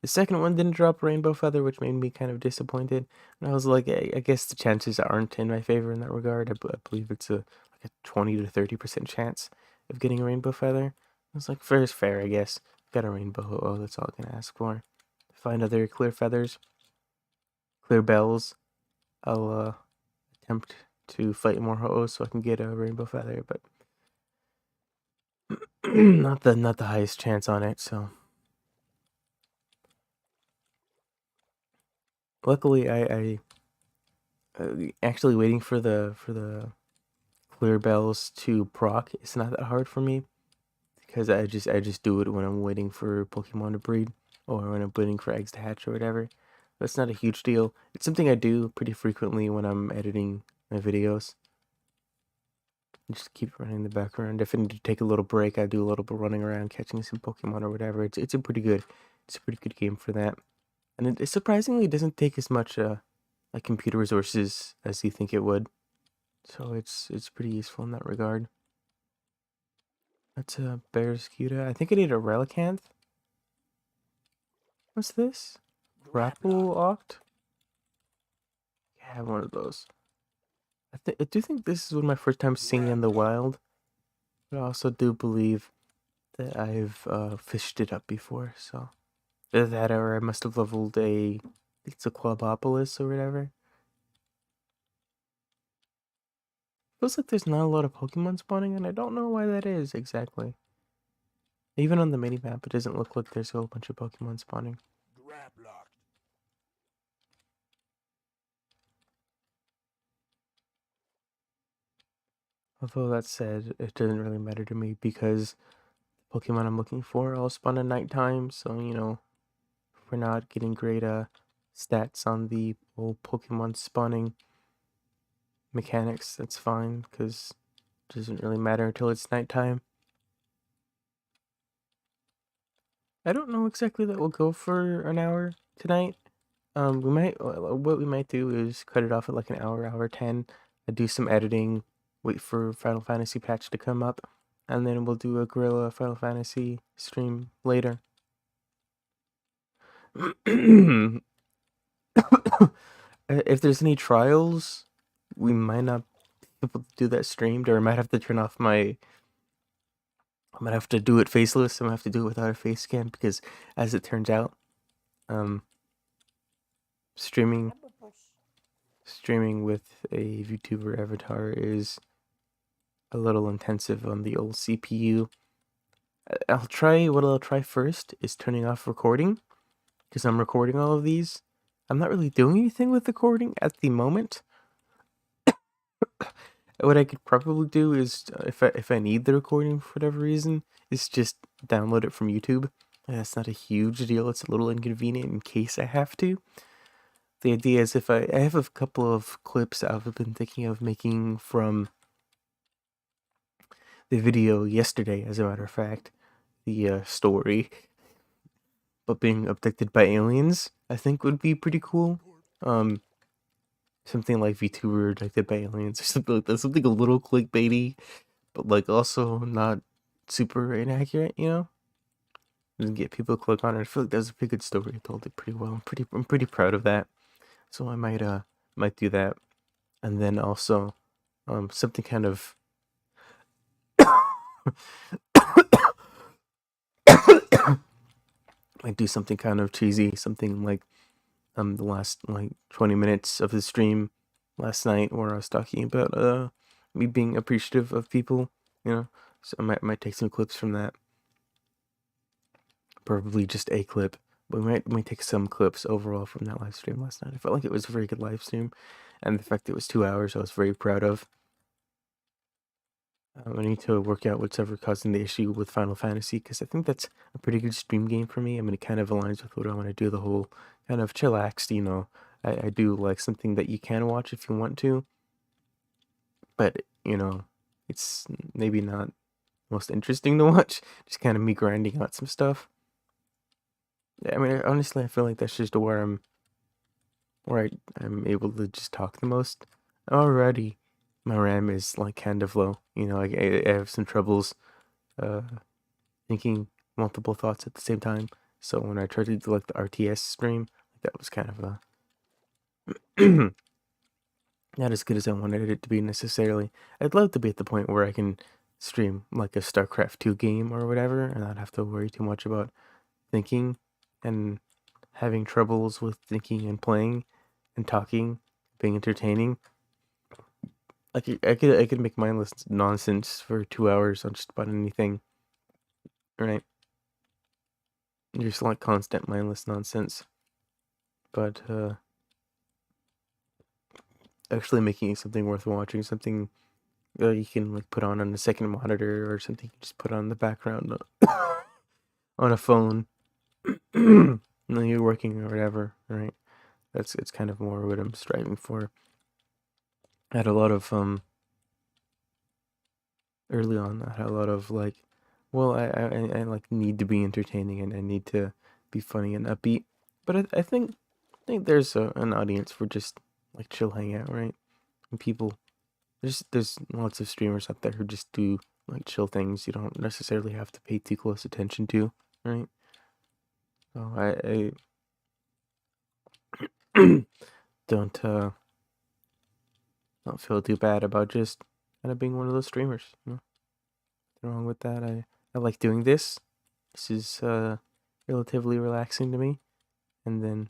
The second one didn't drop rainbow feather, which made me kind of disappointed. And I was like, I guess the chances aren't in my favor in that regard. I believe it's like a 20 to 30% chance of getting a rainbow feather. I was like, fair is fair, I guess. Got a rainbow. Oh, that's all I can ask for. Find other clear feathers, clear bells. I'll attempt to fight more Ho-Ohs so I can get a rainbow feather, but not the highest chance on it. So luckily, I actually waiting for the clear bells to proc. It's not that hard for me because I just do it when I'm waiting for Pokemon to breed or when I'm waiting for eggs to hatch or whatever. That's not a huge deal. It's something I do pretty frequently when I'm editing my videos. Just keep running in the background. If I need to take a little break, I do a little bit running around catching some Pokemon or whatever. It's a pretty good game for that. And it surprisingly doesn't take as much like computer resources as you think it would. So it's pretty useful in that regard. That's a Barraskewda. I think I need a Relicanth. What's this? Grapple Oct? Yeah, I have one of those. I do think this is one of my first times seeing in the wild, but I also do believe that I've fished it up before. So either that or I must have leveled I think it's a Quabopolis or whatever. Feels like there's not a lot of Pokemon spawning, and I don't know why that is exactly. Even on the minimap, it doesn't look like there's a whole bunch of Pokemon spawning. Although that said, it doesn't really matter to me because the Pokemon I'm looking for all spawn at nighttime, so if we're not getting great stats on the old Pokemon spawning, mechanics, that's fine, because it doesn't really matter until it's nighttime. I don't know exactly that we'll go for an hour tonight. What we might do is cut it off at like an hour, hour 10, do some editing, wait for Final Fantasy patch to come up, and then we'll do a Gorilla Final Fantasy stream later. If there's any trials, we might not be able to do that streamed, or I might have to turn off my. I might have to do it faceless. I might have to do it without a face cam because, as it turns out, um, streaming streaming with a VTuber avatar is a little intensive on the old CPU. What I'll try first is turning off recording because I'm recording all of these. I'm not really doing anything with recording at the moment. What I could probably do is, if I need the recording for whatever reason, is just download it from YouTube. That's not a huge deal. It's a little inconvenient in case I have to. The idea is if I have a couple of clips I've been thinking of making from the video yesterday, as a matter of fact, the story, but being abducted by aliens, I think would be pretty cool. Um, Something like VTuber abducted by aliens or something like that. Something a little clickbaity, but like also not super inaccurate, you know? And get people to click on it. I feel like that was a pretty good story. I told it pretty well. I'm pretty proud of that. So I might do that. And then also something kind of might do something kind of cheesy, something like the last like 20 minutes of the stream last night where I was talking about me being appreciative of people, you know. So I might take some clips from that. Probably just a clip. But we might take some clips overall from that live stream last night. I felt like it was a very good live stream, and the fact that it was 2 hours I was very proud of. I need to work out what's ever causing the issue with Final Fantasy, because I think that's a pretty good stream game for me. I mean, it kind of aligns with what I want to do, the whole kind of chillaxed, you know. I do like something that you can watch if you want to, but, you know, it's maybe not most interesting to watch. Just kind of me grinding out some stuff. I mean, honestly, I feel like that's just where I'm able to just talk the most. Already, my RAM is like kind of low. You know, I have some troubles uh thinking multiple thoughts at the same time. So when I tried to do like the RTS stream, that was kind of not as good as I wanted it to be necessarily. I'd love to be at the point where I can stream like a StarCraft 2 game or whatever and not have to worry too much about thinking and having troubles with thinking and playing and talking, being entertaining. I could make mindless nonsense for 2 hours on just about anything, right? Just like constant mindless nonsense. But actually making something worth watching, something you can like put on a second monitor or something you just put on the background on a phone and then you're working or whatever, right? It's kind of more what I'm striving for. I had a lot of early on. I had a lot of like, well, I like need to be entertaining and I need to be funny and upbeat. But I think there's an audience for just like chill hangout, right? And people, there's lots of streamers out there who just do like chill things. You don't necessarily have to pay too close attention to, right? So I don't don't feel too bad about just kind of being one of those streamers. You know? Nothing wrong with that. I like doing this. This is relatively relaxing to me. And then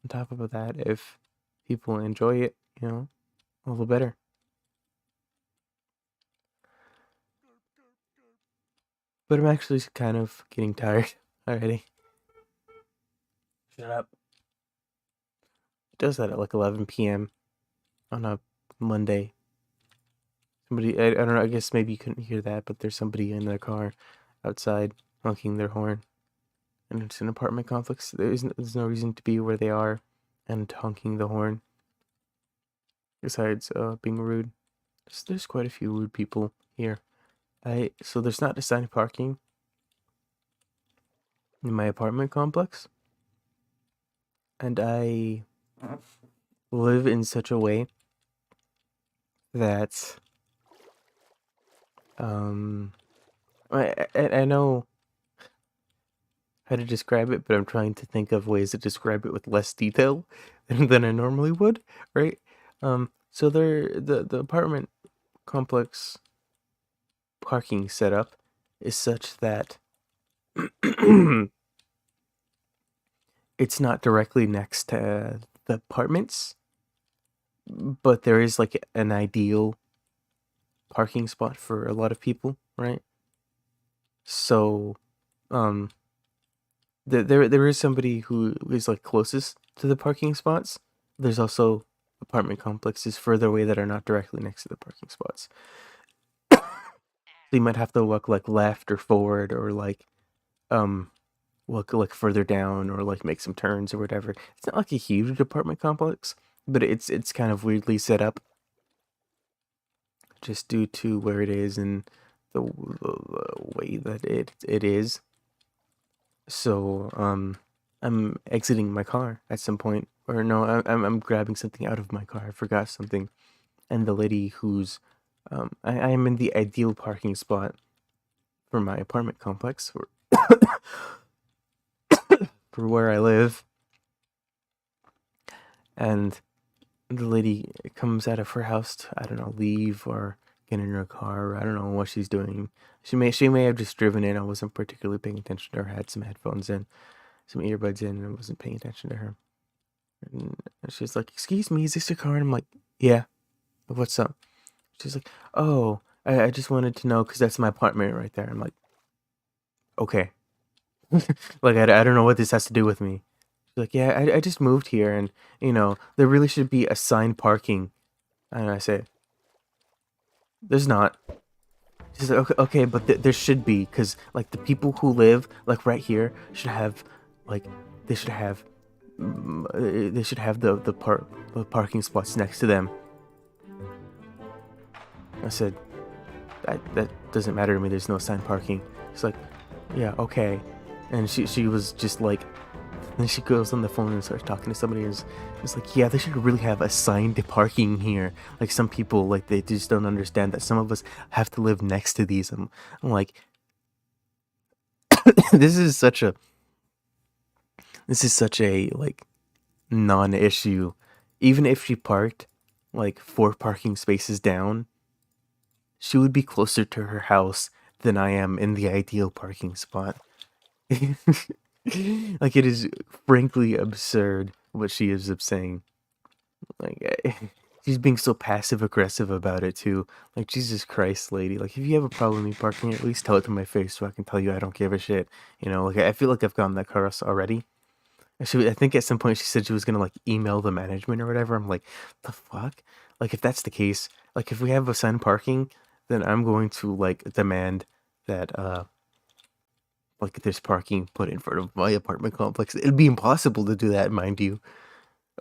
on top of that, if people enjoy it, you know, all the better. But I'm actually kind of getting tired already. Shut up. It does that at like 11 p.m. on a Monday. I don't know, I guess maybe you couldn't hear that, but there's somebody in their car outside honking their horn. And it's an apartment complex. There's no reason to be where they are and honking the horn. besides being rude. There's quite a few rude people here. So there's not assigned parking in my apartment complex, and I live in such a way that um I know how to describe it, but I'm trying to think of ways to describe it with less detail than I normally would, right? So the apartment complex parking setup is such that it's not directly next to the apartments, but there is like an ideal parking spot for a lot of people, right? So, um, there is somebody who is like closest to the parking spots. There's also apartment complexes further away that are not directly next to the parking spots. So you might have to look like left or forward or like um look like further down or like make some turns or whatever. It's not like a huge apartment complex, but it's kind of weirdly set up just due to where it is and the way that it is. So I'm exiting my car at some point, or no, I'm grabbing something out of my car. I forgot something, and the lady who's I am in the ideal parking spot for my apartment complex for where I live, and the lady comes out of her house to, I don't know, leave or get in her car. Or I don't know what she's doing. She may have just driven in. I wasn't particularly paying attention to her. I had some headphones in, some earbuds in, and I wasn't paying attention to her. And she's like, "Excuse me, is this your car?" And I'm like, "Yeah. What's up?" She's like, "Oh, I just wanted to know because that's my apartment right there." I'm like, "Okay." Like I don't know what this has to do with me. She's like, "Yeah, I just moved here, and there really should be assigned parking." And I say, "There's not." She's like, "Okay, but there should be, because like the people who live like right here should have, like, they should have, they should have the parking spots next to them." I said, that doesn't matter to me. There's no assigned parking." She's like, "Yeah, okay." And she was just like, then she goes on the phone and starts talking to somebody, and it's like, "Yeah, they should really have assigned parking here. Like some people, like they just don't understand that some of us have to live next to these." I'm like, this is such a like non-issue. Even if she parked like 4 parking spaces down, she would be closer to her house than I am in the ideal parking spot. Like it is frankly absurd what she is saying. Like she's being so passive aggressive about it too. Like Jesus Christ, lady. Like if you have a problem with me parking, at least tell it to my face so I can tell you I don't give a shit. Like I feel like I've gotten that across already. I think at some point she said she was gonna like email the management or whatever. I'm like, the fuck? Like if that's the case, like if we have assigned parking, then I'm going to like demand that like there's parking put in front of my apartment complex. It'd be impossible to do that, mind you,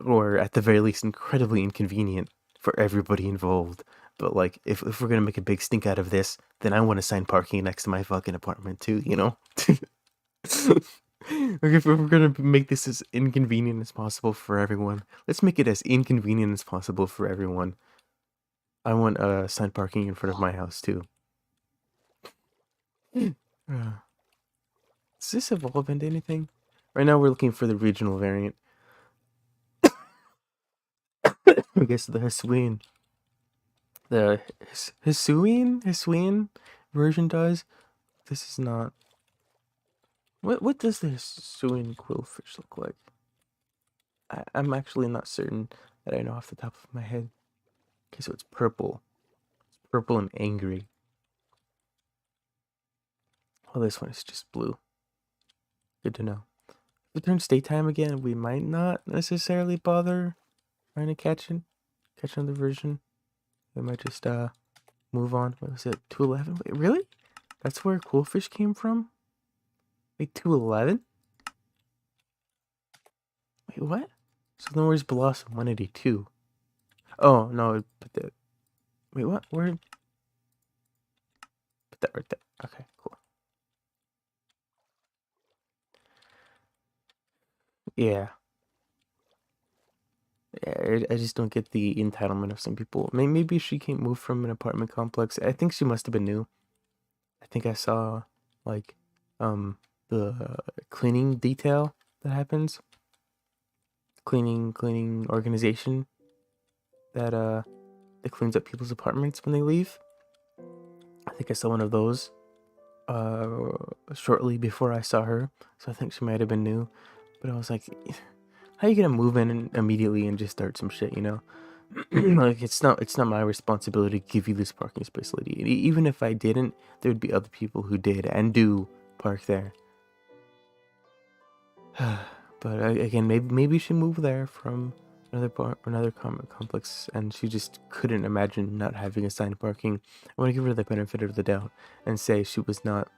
or at the very least incredibly inconvenient for everybody involved. But like if we're gonna make a big stink out of this, then I want to sign parking next to my fucking apartment too, you know? Like if we're gonna make this as inconvenient as possible for everyone, let's make it as inconvenient as possible for everyone. I want sign parking in front of my house too. Does this evolve into anything? Right now we're looking for the regional variant. I guess the Hisuian version does. This is not. What does the Hisuian quillfish look like? I'm actually not certain that I know off the top of my head. Okay, so it's purple. It's purple and angry. Oh, this one is just blue. Good to know. If it turns daytime again, we might not necessarily bother trying to catch another version. We might just move on. What was it? 211? Wait, really? That's where Coolfish came from? Wait, 211? Wait, what? So then where's Blossom 182? Oh no, put that. Wait, what? Where? Put that right there. Okay, cool. Yeah, yeah. I just don't get the entitlement of some people. Maybe she can't move from an apartment complex. I think she must have been new. I think I saw like um the cleaning detail that happens. Cleaning organization that cleans up people's apartments when they leave. I think I saw one of those uh shortly before I saw her. So I think she might have been new. But I was like, how are you gonna move in immediately and just start some shit, you know? Like it's not my responsibility to give you this parking space, lady. Even if I didn't, there would be other people who did and do park there. But again, maybe she moved there from another complex, and she just couldn't imagine not having assigned parking. I want to give her the benefit of the doubt and say she was not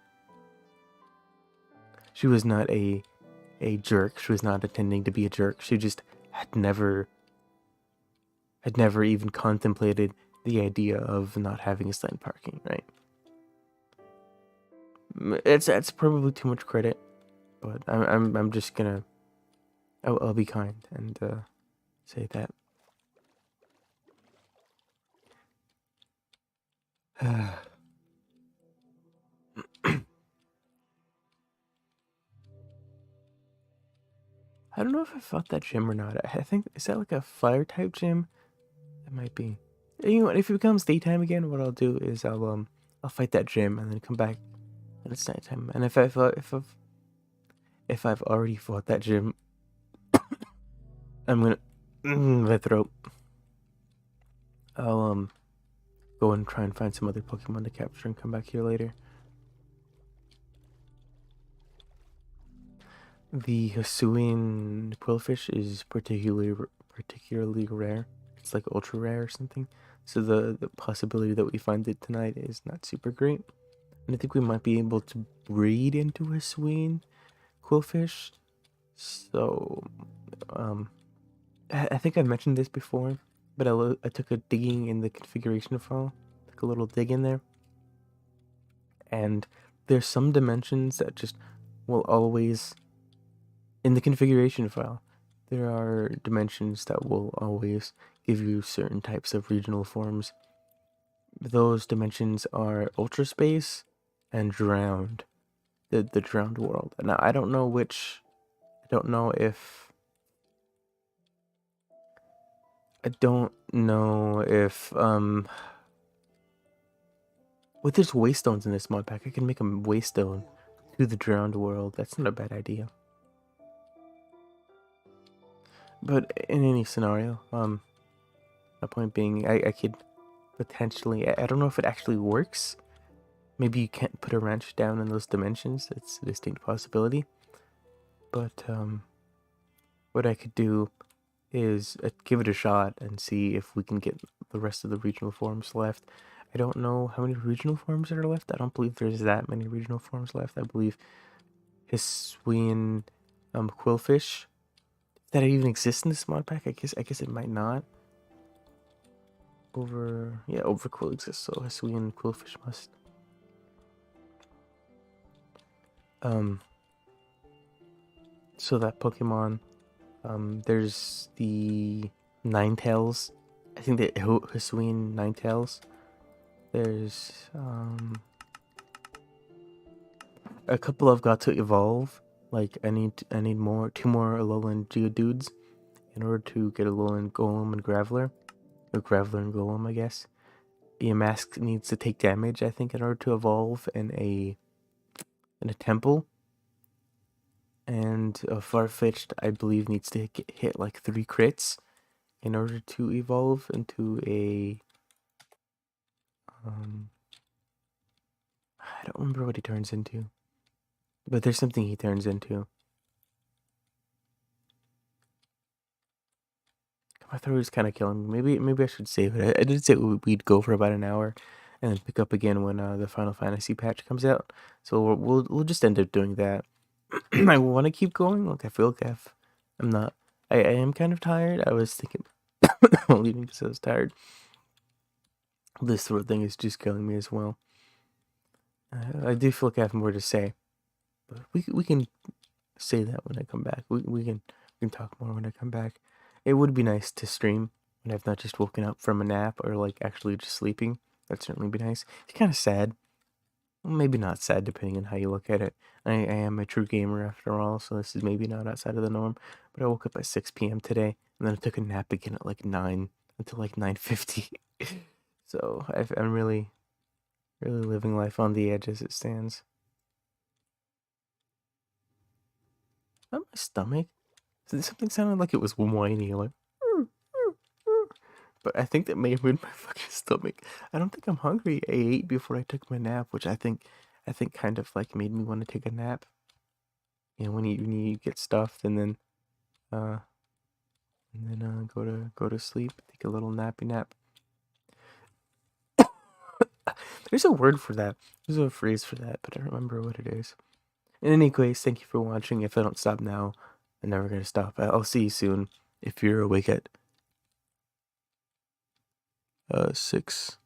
a jerk. She was not intending to be a jerk. She just had never even contemplated the idea of not having assigned parking. Right? It's probably too much credit, but I'm just gonna I'll be kind and say that. I don't know if I fought that gym or not. I think is that like a fire type gym? It might be. You know what? If it becomes daytime again, what I'll do is I'll fight that gym and then come back when it's nighttime. And if I've already fought that gym, I'm gonna my throat. I'll go and try and find some other Pokemon to capture and come back here later. The Hisuian quillfish is particularly rare. It's like ultra rare or something. So the possibility that we find it tonight is not super great. And I think we might be able to breed into a Hisuian quillfish. So I think I mentioned this before, but I took a digging in the configuration file, took a little dig in there, and there's some dimensions that just will always in the configuration file, there are dimensions that will always give you certain types of regional forms. Those dimensions are ultra space and drowned, the drowned world. Now I don't know which. I don't know if. I don't know if Well, there's waystones in this mod pack. I can make a waystone to the drowned world. That's not a bad idea. But in any scenario, my point being, I could potentially. I don't know if it actually works. Maybe you can't put a wrench down in those dimensions. It's a distinct possibility. But what I could do is give it a shot and see if we can get the rest of the regional forms left. I don't know how many regional forms are left. I don't believe there's that many regional forms left. I believe Hisuian quillfish that even exists in this mod pack. I guess it might not. Overquill exists, so Hisuian quillfish must. Um, so that Pokemon, there's the Ninetales. I think the Hisuian Ninetales. There's a couple I've got to evolve. Like I need two more Alolan Geodudes in order to get Alolan Golem and Graveler. Or Graveler and Golem, I guess. Mask needs to take damage, I think, in order to evolve in a temple. And a Farfetch'd, I believe, needs to hit like 3 crits in order to evolve into a I don't remember what he turns into. But there's something he turns into. My throat is kind of killing me. Maybe I should save it. I did say we'd go for about an hour, and then pick up again when the Final Fantasy patch comes out. So we'll just end up doing that. I want to keep going. Like I feel like I'm not. I am kind of tired. I was thinking. leaving because I was tired. This throat thing is just killing me as well. I do feel like I have more to say, but we can say that when I come back. We can talk more when I come back. It would be nice to stream when I've not just woken up from a nap or like actually just sleeping. That'd certainly be nice. It's kind of sad. Well, maybe not sad depending on how you look at it. I am a true gamer after all, so this is maybe not outside of the norm. But I woke up at 6 p.m. today, and then I took a nap again at like 9 until like 9:50. So I'm really, really living life on the edge as it stands. Not my stomach. Something sounded like it was whiny, like. But I think that may have been my fucking stomach. I don't think I'm hungry. I ate before I took my nap, which I think kind of like made me want to take a nap. You know, when you get stuffed uh and then go to sleep, take a little nappy nap. There's a word for that. There's a phrase for that, but I don't remember what it is. In any case, thank you for watching. If I don't stop now, I'm never gonna stop. I'll see you soon. If you're awake at 6